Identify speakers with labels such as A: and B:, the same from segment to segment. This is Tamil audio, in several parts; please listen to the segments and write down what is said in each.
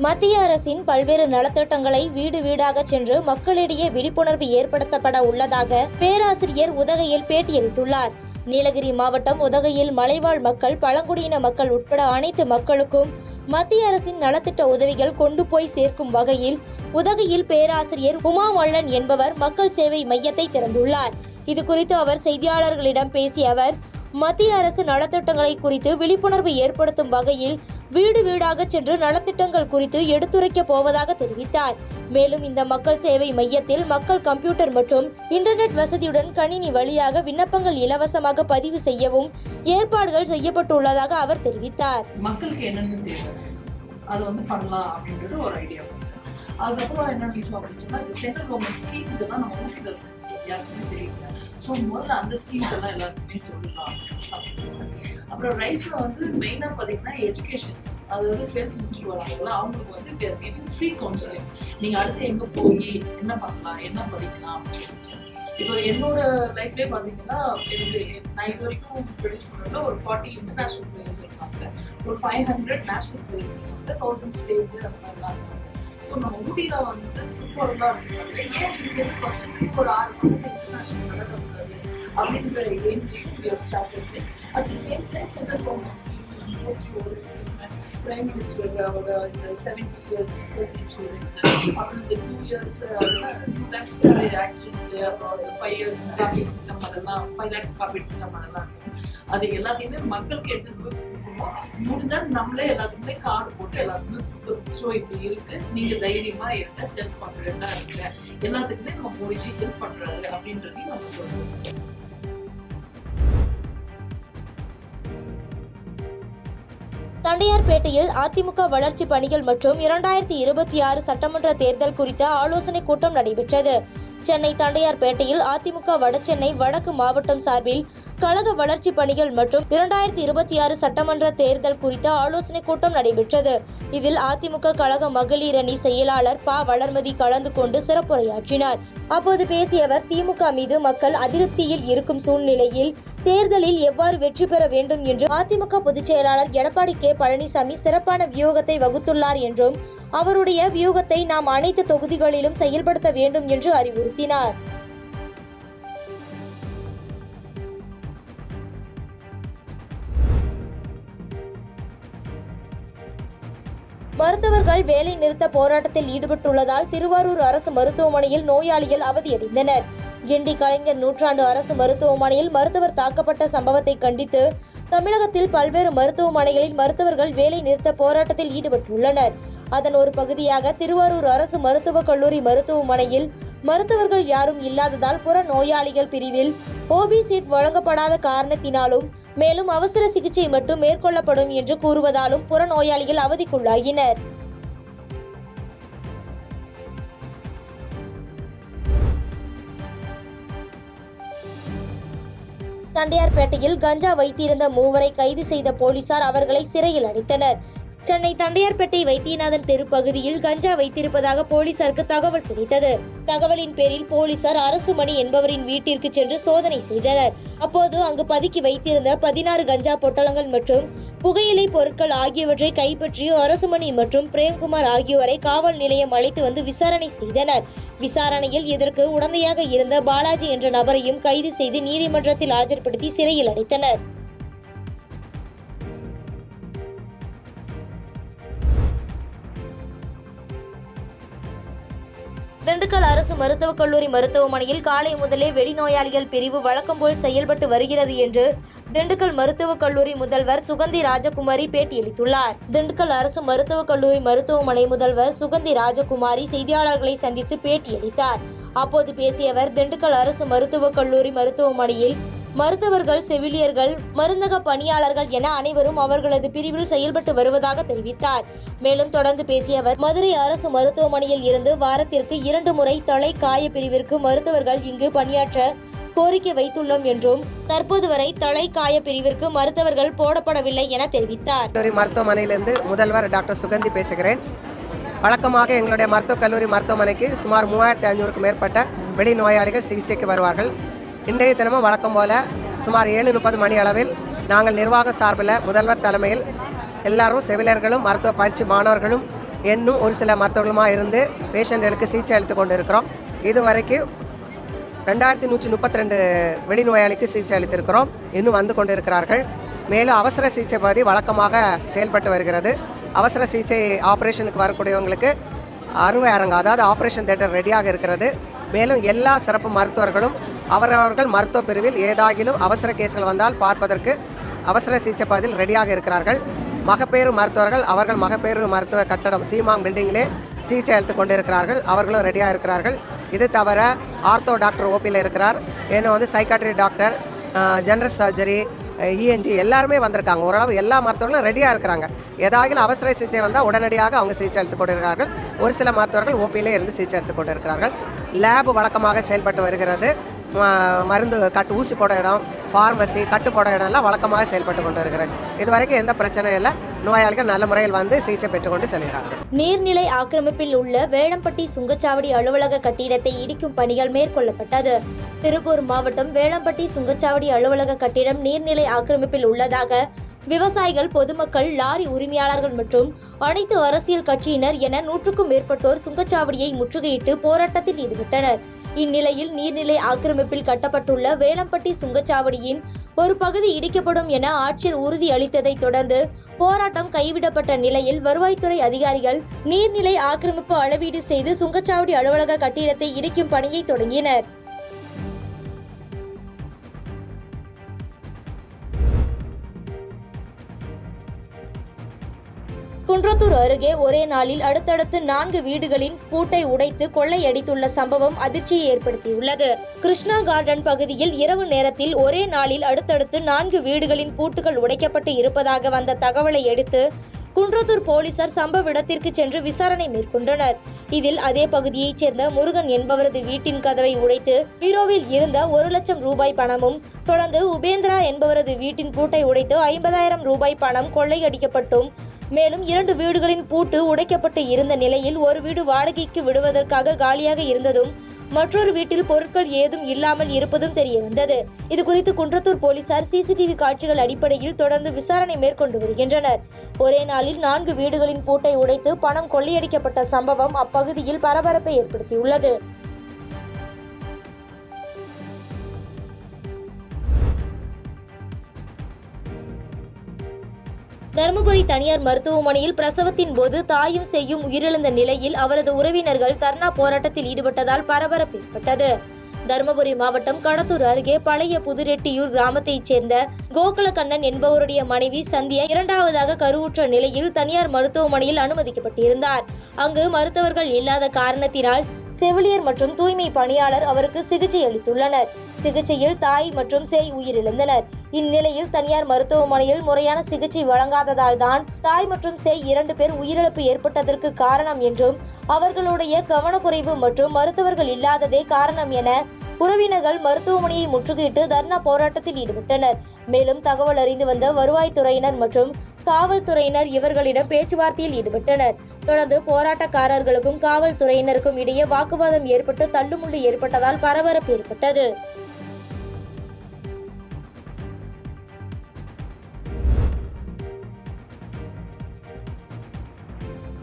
A: மத்திய அரசின் பல்வேறு நலத்திட்டங்களை வீடு வீடாக சென்று மக்களிடையே விழிப்புணர்வு ஏற்படுத்தப்பட உள்ளதாக பேராசிரியர் உதகையில் பேட்டியளித்துள்ளார். நீலகிரி மாவட்டம் உதகையில் மலைவாழ் மக்கள், பழங்குடியின மக்கள் உட்பட அனைத்து மக்களுக்கும் மத்திய அரசின் நலத்திட்ட உதவிகள் கொண்டு போய் சேர்க்கும் வகையில் உதகையில் பேராசிரியர் உமா மல்லன் என்பவர் மக்கள் சேவை மையத்தை திறந்துள்ளார். இது குறித்து அவர் செய்தியாளர்களிடம் பேசிய அவர், மத்திய அரசு நலத்திட்டங்களை குறித்து விழிப்புணர்வு ஏற்படுத்தும் வகையில் வீடு வீடாக சென்று நலத்திட்டங்கள் குறித்து எடுத்துரைக்கப் போவதாக தெரிவித்தார். மேலும் இந்த மக்கள் சேவை மையத்தில் மக்கள் கம்ப்யூட்டர் மற்றும் இன்டர்நெட் வசதியுடன் கணினி வழியாக விண்ணப்பங்கள் இலவசமாக பதிவு செய்யவும் ஏற்பாடுகள் செய்யப்பட்டுள்ளதாக அவர் தெரிவித்தார்.
B: மக்களுக்கு என்னென்ன தேவை அதை பண்ணலாம் அப்படின்றது ஒரு ஐடியா. அதுக்கப்புறம் என்ன விஷயம் அப்படின்னு சொன்னா, சென்ட்ரல் கவர்மெண்ட் ஸ்கீம்ஸ் எல்லாம் நம்ம வீட்டில் யாருக்குமே தெரியல. ஸோ முதல்ல அந்த ஸ்கீம்ஸ் எல்லாம் எல்லாருக்குமே சொல்லலாம் அப்படின்னு. அப்புறம் ரைஸ்ல மெயினாக பார்த்தீங்கன்னா எஜுகேஷன்ஸ், அதாவது 12th முடிச்சுட்டு வராங்களா அவங்களுக்கு ஃப்ரீ கவுன்சிலிங். நீங்கள் அடுத்து எங்கே போய் என்ன பண்ணலாம், என்ன படிக்கலாம் அப்படின்னு சொல்லிட்டு. இப்போ என்னோட லைஃப்லேயே பார்த்தீங்கன்னா நான் இது வரைக்கும் ப்ரொடியூஸ் பண்ணுறதுல ஒரு 40 இன்டர்நேஷ்னல் பிளேயர்ஸ் இருக்காங்க, ஒரு 500 நேஷனல் பிளேயர்ஸ் இருக்காங்க, 1000 ஸ்டேஜ் அந்த மாதிரிலாம் இருக்காங்க. ஸோ நம்ம ஊட்டியில் ஃபுட்பால் தான் இருக்காங்க. ஏன் இங்கேருந்து ஃபர்ஸ்ட் ஒரு 6 மாதத்துக்கு இன்டர்நேஷனல் நடக்கக்கூடாது அப்படின்ற aim start this. At the same time central government scheme, ஒரு ஸ்கீம், பிரைம் மினிஸ்டரோட இந்த 70 years ஹெல்த் இன்சூரன்ஸ், அப்புறம் இந்த 2 years 2 lakhs ஆக்சிடென்ட், அப்புறம் இந்த 5 years காப்பீடு திட்டம், அதெல்லாம் 5 lakhs காப்பீடு திட்டம் அதெல்லாம் இருக்கும். அது எல்லாத்தையுமே மக்களுக்கு எடுத்துட்டு போய் முடிஞ்சா நம்மளே எல்லாத்துக்குமே கார்டு போட்டு எல்லாத்துக்குமே கொடுத்துருவோம். ஸோ இப்படி இருக்கு, நீங்க தைரியமா இருக்க, செல்ஃப் கான்ஃபிடென்டா இருக்க, எல்லாத்துக்குமே நம்ம மோடிஜி ஹெல்ப் பண்றாரு அப்படின்றதையும் நம்ம சொல்றோம்.
A: தண்டையார்பேட்டையில் அதிமுக வளர்ச்சி பணிகள் மற்றும் 2026 சட்டமன்ற தேர்தல் குறித்த ஆலோசனை கூட்டம் நடைபெற்றது. சென்னை தண்டையார்பேட்டையில் அதிமுக வடசென்னை வடக்கு மாவட்டம் சார்பில் கழக வளர்ச்சி பணிகள் மற்றும் 2026 சட்டமன்ற தேர்தல் குறித்த ஆலோசனை கூட்டம் நடைபெற்றது. இதில் அதிமுக கழக மகளிர் அணி செயலாளர் ப. வளர்மதி கலந்து கொண்டு சிறப்புரையாற்றினார். அப்போது பேசிய அவர், திமுக மீது மக்கள் அதிருப்தியில் இருக்கும் சூழ்நிலையில் தேர்தலில் எவ்வாறு வெற்றி பெற வேண்டும் என்று அதிமுக பொதுச் செயலாளர் எடப்பாடி கே. பழனிசாமி சிறப்பான வியூகத்தை வகுத்துள்ளார் என்றும் அவருடைய வியூகத்தை நாம் அனைத்து தொகுதிகளிலும் செயல்படுத்த வேண்டும் என்று அறிவுறுத்தினார். மருத்துவர்கள் வேலை நிறுத்த போராட்டத்தில் ஈடுபட்டுள்ளதால் திருவாரூர் அரசு மருத்துவமனையில் நோயாளிகள் அவதியடைந்தனர். கிண்டி கலைஞர் நூற்றாண்டு அரசு மருத்துவமனையில் மருத்துவர் தாக்கப்பட்ட சம்பவத்தை கண்டித்து தமிழகத்தில் பல்வேறு மருத்துவமனைகளில் மருத்துவர்கள் வேலை நிறுத்த போராட்டத்தில் ஈடுபட்டுள்ளனர். அதன் ஒரு பகுதியாக திருவாரூர் அரசு மருத்துவக் கல்லூரி மருத்துவமனையில் மருத்துவர்கள் யாரும் இல்லாததால் புற நோயாளிகள் பிரிவில் ஓபி சீட் வழங்கப்படாத காரணத்தினாலும் மேலும் அவசர சிகிச்சை மட்டும் மேற்கொள்ளப்படும் என்று கூறுவதாலும் புற நோயாளிகள் அவதிக்குள்ளாகினர். தண்டையார்பேட்டையில் கஞ்சா வைத்திருந்த 3 கைது செய்த போலீசார் அவர்களை சிறையில் அடைத்தனர். சென்னை தண்டையார்பேட்டை வைத்தியநாதன் தெரு பகுதியில் கஞ்சா வைத்திருப்பதாக போலீசாருக்கு தகவல் கிடைத்தது. தகவலின் பேரில் போலீசார் அரசுமணி என்பவரின் வீட்டிற்கு சென்று சோதனை செய்தனர். அப்போது அங்கு பதுக்கி வைத்திருந்த 16 கஞ்சா பொட்டலங்கள் மற்றும் புகையிலை பொருட்கள் ஆகியவற்றை கைப்பற்றி அரசுமணி மற்றும் பிரேம்குமார் ஆகியோரை காவல் நிலையம் அழைத்து வந்து விசாரணை செய்தனர். விசாரணையில் இதற்கு உடந்தையாக இருந்த பாலாஜி என்ற நபரையும் கைது செய்து நீதிமன்றத்தில் ஆஜர்படுத்தி சிறையில் அடைத்தனர். திண்டுக்கல் அரசு மருத்துவக் கல்லூரி மருத்துவமனையில் காலை முதலே வெளிநோயாளிகள் பிரிவு வழக்கம் போல் செயல்பட்டு வருகிறது என்று திண்டுக்கல் மருத்துவக் கல்லூரி முதல்வர் சுகந்தி ராஜகுமாரி பேட்டியளித்துள்ளார். திண்டுக்கல் அரசு மருத்துவக் கல்லூரி மருத்துவமனை முதல்வர் சுகந்தி ராஜகுமாரி செய்தியாளர்களை சந்தித்து பேட்டியளித்தார். அப்போது பேசிய அவர், திண்டுக்கல் அரசு மருத்துவக் கல்லூரி மருத்துவமனையில் மருத்துவர்கள், செவிலியர்கள், மருந்தக பணியாளர்கள் என அனைவரும் அவர்களது பிரிவில் செயல்பட்டு வருவதாக தெரிவித்தார். மேலும் தொடர்ந்து பேசிய அவர், மதுரை அரசு மருத்துவமனையில் இருந்து வாரத்திற்கு 2 முறை தலை காய பிரிவிற்கு மருத்துவர்கள் இங்கு பணியாற்ற கோரிக்கை வைத்துள்ளோம் என்றும் தற்போது வரை தலை காய பிரிவிற்கு மருத்துவர்கள் போடப்படவில்லை என தெரிவித்தார்.
C: மருத்துவமனையிலிருந்து முதல்வர் டாக்டர் சுகந்தி பேசுகிறேன். வழக்கமாக எங்களுடைய மருத்துவக் கல்லூரி மருத்துவமனைக்கு சுமார் 3500க்கும் மேற்பட்ட வெளி நோயாளிகள் சிகிச்சைக்கு வருவார்கள். இன்றைய தினமும் வழக்கம் போல சுமார் 7:30 மணி அளவில் நாங்கள் நிர்வாக சார்பில் முதல்வர் தலைமையில் எல்லாரும் செவிலியர்களும் மருத்துவ பயிற்சி மாணவர்களும் இன்னும் ஒரு சில மருத்துவர்களுமாக இருந்து பேஷண்ட்களுக்கு சிகிச்சை அளித்து கொண்டு இருக்கிறோம். இதுவரைக்கும் 2132 வெளிநோயாளிக்கு சிகிச்சை அளித்திருக்கிறோம். இன்னும் வந்து கொண்டு இருக்கிறார்கள். மேலும் அவசர சிகிச்சை பகுதி வழக்கமாக செயல்பட்டு வருகிறது. அவசர சிகிச்சை ஆப்ரேஷனுக்கு வரக்கூடியவங்களுக்கு அறுவை அரங்கு, அதாவது ஆப்ரேஷன் தியேட்டர் ரெடியாக இருக்கிறது. மேலும் எல்லா சிறப்பு மருத்துவர்களும் அவரவர்கள் மருத்துவ பிரிவில் ஏதாகிலும் அவசர கேஸ்கள் வந்தால் பார்ப்பதற்கு அவசர சிகிச்சை பகுதியில் ரெடியாக இருக்கிறார்கள். மகப்பேறு மருத்துவர்கள் அவர்கள் மகப்பேறு மருத்துவ கட்டடம் சீமாங் பில்டிங்கிலே சிகிச்சை அளித்து கொண்டிருக்கிறார்கள். அவர்களும் ரெடியாக இருக்கிறார்கள். இது தவிர ஆர்த்தோ டாக்டர் ஓபியில் இருக்கிறார். ஏன்னா psychiatry doctor, general surgery, ENT எல்லாருமே வந்திருக்காங்க. ஓரளவு எல்லா மருத்துவர்களும் ரெடியாக இருக்கிறாங்க. ஏதாகிலும் அவசர சிகிச்சை வந்தால் உடனடியாக அவங்க சிகிச்சை அளித்து கொண்டிருக்கிறார்கள். ஒரு சில மருத்துவர்கள் ஓபியிலே இருந்து சிகிச்சை அளித்து கொண்டிருக்கிறார்கள். லேப் வழக்கமாக செயல்பட்டு வருகிறது. மருந்து ஊசி போட இடம், ஃபார்மசி கட்டு போட இடம்லாம் வழக்கமாக செயல்பட்டு கொண்டு இருக்கிறது. இதுவரைக்கும் எந்த பிரச்சனையும் இல்லை. நோயாளிகள் நல்ல முறையில் வந்து சிகிச்சை பெற்றுக்கொண்டு செல்கிறார்கள்.
A: நீர்நிலை ஆக்கிரமிப்பில் உள்ள வேளம்பட்டி சுங்கச்சாவடி அலுவலக கட்டிடத்தை இடிக்கும் பணிகள் மேற்கொள்ளப்பட்டது. திருப்பூர் மாவட்டம் வேளம்பட்டி சுங்கச்சாவடி அலுவலக கட்டிடம் நீர்நிலை ஆக்கிரமிப்பில் உள்ளதாக விவசாயிகள், பொதுமக்கள், லாரி உரிமையாளர்கள் மற்றும் அனைத்து அரசியல் கட்சியினர் என 100க்கும் மேற்பட்டோர் சுங்கச்சாவடியை முற்றுகையிட்டு போராட்டத்தில் ஈடுபட்டனர். இந்நிலையில் நீர்நிலை ஆக்கிரமிப்பில் கட்டப்பட்டுள்ள வேளம்பட்டி சுங்கச்சாவடியின் ஒரு பகுதி இடிக்கப்படும் என ஆட்சியர் உறுதி அளித்ததை தொடர்ந்து போராட்டம் கைவிடப்பட்ட நிலையில் வருவாய்த்துறை அதிகாரிகள் நீர்நிலை ஆக்கிரமிப்பு அளவீடு செய்து சுங்கச்சாவடி அலுவலக கட்டிடத்தை இடிக்கும் பணியை தொடங்கினர். குன்றத்தூர் அருகே ஒரே நாளில் அடுத்தடுத்து 4 வீடுகளின் பூட்டை உடைத்து கொள்ளையடித்துள்ள சம்பவம் அதிர்ச்சியை ஏற்படுத்தியுள்ளது. கிருஷ்ணா கார்டன் பகுதியில் இரவு நேரத்தில் ஒரே நாளில் அடுத்தடுத்து 4 வீடுகளின் பூட்டுகள் உடைக்கப்பட்டு இருப்பதாக வந்த தகவலை அடுத்து குன்றத்தூர் போலீசார் சம்பவ இடத்திற்கு சென்று விசாரணை மேற்கொண்டனர். இதில் அதே பகுதியைச் சேர்ந்த முருகன் என்பவரது வீட்டின் கதவை உடைத்து பீரோவில் இருந்த 1 லட்சம் ரூபாய் பணமும், தொடர்ந்து உபேந்திரா என்பவரது வீட்டின் பூட்டை உடைத்து 50,000 ரூபாய் பணம் கொள்ளையடிக்கப்பட்டும், மேலும் 2 வீடுகளின் பூட்டு உடைக்கப்பட்டு இருந்த நிலையில் ஒரு வீடு வாடகைக்கு விடுவதற்காக காலியாக இருந்ததும் மற்றொரு வீட்டில் பொருட்கள் ஏதும் இல்லாமல் இருப்பதும் தெரிய வந்தது. இதுகுறித்து குன்றத்தூர் போலீசார் சிசிடிவி காட்சிகள் அடிப்படையில் தொடர்ந்து விசாரணை மேற்கொண்டு வருகின்றனர். ஒரே நாளில் 4 வீடுகளின் பூட்டை உடைத்து பணம் கொள்ளையடிக்கப்பட்ட சம்பவம் அப்பகுதியில் பரபரப்பை ஏற்படுத்தியுள்ளது. தருமபுரி தனியார் மருத்துவமனையில் பிரசவத்தின் போது தாயும் சேயும் உயிரிழந்த நிலையில் அவரது உறவினர்கள் தர்ணா போராட்டத்தில் ஈடுபட்டதால் பரபரப்பு ஏற்பட்டது. தருமபுரி மாவட்டம் கடத்தூர் அருகே பழைய புதுரெட்டியூர் கிராமத்தைச் சேர்ந்த கோகுலகண்ணன் என்பவருடைய மனைவி சந்தியா 2வதாக கருவுற்ற நிலையில் தனியார் மருத்துவமனையில் அனுமதிக்கப்பட்டிருந்தார். அங்கு மருத்துவர்கள் இல்லாத காரணத்தினால் செவிலியர் மற்றும் தூய்மை பணியாளர் அவருக்கு சிகிச்சை அளித்துள்ளனர். சிகிச்சையில் தாய் மற்றும் சேய் உயிரிழந்தனர். இந்நிலையில் தனியார் மருத்துவமனையில் முறையான சிகிச்சை வழங்காததால் தான் தாய் மற்றும் சேய் 2 பேர் உயிரிழப்பு ஏற்பட்டதற்கு காரணம் என்றும், அவர்களுடைய கவனக்குறைவு மற்றும் மருத்துவர்கள் இல்லாததே காரணம் என உறவினர்கள் மருத்துவமனையை முற்றுகையிட்டு தர்ணா போராட்டத்தில் ஈடுபட்டனர். மேலும் தகவல் அறிந்து வந்த வருவாய்த்துறையினர் மற்றும் காவல்துறையினர் இவர்களிடம் பேச்சுவார்த்தையில் ஈடுபட்டனர். தொடர்ந்து போராட்டக்காரர்களுக்கும் காவல்துறையினருக்கும் இடையே வாக்குவாதம் ஏற்பட்டு தள்ளுமுள்ளு ஏற்பட்டதால் பரபரப்பு ஏற்பட்டது.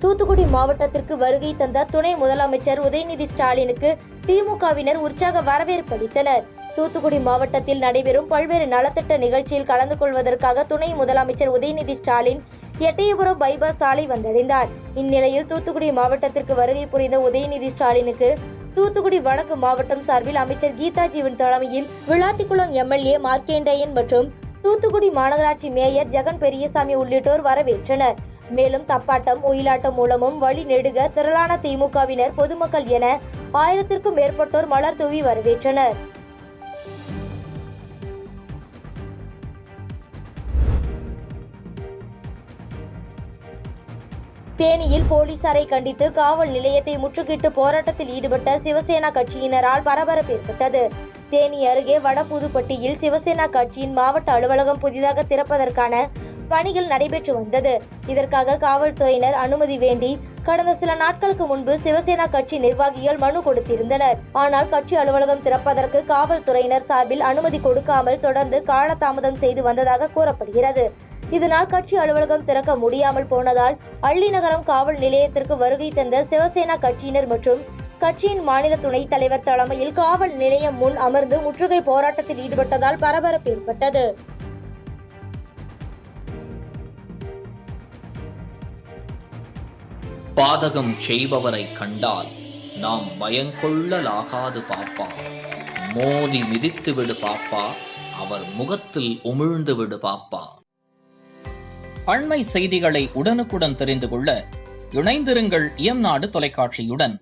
A: தூத்துக்குடி மாவட்டத்திற்கு வருகை தந்த துணை முதலமைச்சர் உதயநிதி ஸ்டாலினுக்கு திமுகவினர் உற்சாக வரவேற்பு அளித்தனர். தூத்துக்குடி மாவட்டத்தில் நடைபெறும் பல்வேறு நலத்திட்ட நிகழ்ச்சியில் கலந்து கொள்வதற்காக துணை முதலமைச்சர் உதயநிதி ஸ்டாலின் எட்டயபுரம் பைபாஸ் சாலை வந்தடைந்தார். இந்நிலையில் தூத்துக்குடி மாவட்டத்திற்கு வருகை புரிந்த உதயநிதி ஸ்டாலினுக்கு தூத்துக்குடி வடக்கு மாவட்டம் சார்பில் அமைச்சர் கீதாஜீவன் தலைமையில் விளாத்திக்குளம் எம்எல்ஏ மார்க்கேண்டையன் மற்றும் தூத்துக்குடி மாநகராட்சி மேயர் ஜெகன் பெரியசாமி உள்ளிட்டோர் வரவேற்றனர். மேலும் தப்பாட்டம், ஒயிலாட்டம் மூலமும் வழி நெடுக திரளான திமுகவினர், பொதுமக்கள் என 1000க்கும் மேற்பட்டோர் மலர் தூவி வரவேற்றனர். தேனியில் போலீசாரை கண்டித்து காவல் நிலையத்தை முற்றுகையிட்டு போராட்டத்தில் ஈடுபட்ட சிவசேனா கட்சியினரால் பரபரப்பு ஏற்பட்டது. தேனி அருகே வடபுதுப்பட்டியில் சிவசேனா கட்சியின் மாவட்ட அலுவலகம் புதிதாக திறப்பதற்கான பணிகள் நடைபெற்று வந்தது. இதற்காக காவல்துறையினர் அனுமதி வேண்டி கடந்த சில நாட்களுக்கு முன்பு சிவசேனா கட்சி நிர்வாகிகள் மனு கொடுத்திருந்தனர். ஆனால் கட்சி அலுவலகம் திறப்பதற்கு காவல்துறையினர் சார்பில் அனுமதி கொடுக்காமல் தொடர்ந்து காலதாமதம் செய்து வந்ததாக கூறப்படுகிறது. இதனால் கட்சி அலுவலகம் திறக்க முடியாமல் போனதால் அள்ளிநகரம் காவல் நிலையத்திற்கு வருகை தந்த சிவசேனா கட்சியினர் மற்றும் கட்சியின் மாநில துணைத் தலைவர் தலைமையில் காவல் நிலையம் முன் அமர்ந்து முற்றுகை போராட்டத்தில் ஈடுபட்டதால் பரபரப்பு ஏற்பட்டது.
D: பாதகம் செய்பவரை கண்டால் நாம் பயங்கொள்ளலாகாது பாப்பா, மோதி மிதித்து விடு பாப்பா, அவர் முகத்தில் உமிழ்ந்து விடு பாப்பா. அண்மை செய்திகளை உடனுக்குடன் தெரிந்து கொள்ள இணைந்திருங்கள் இயம்நாடு தொலைக்காட்சியுடன்.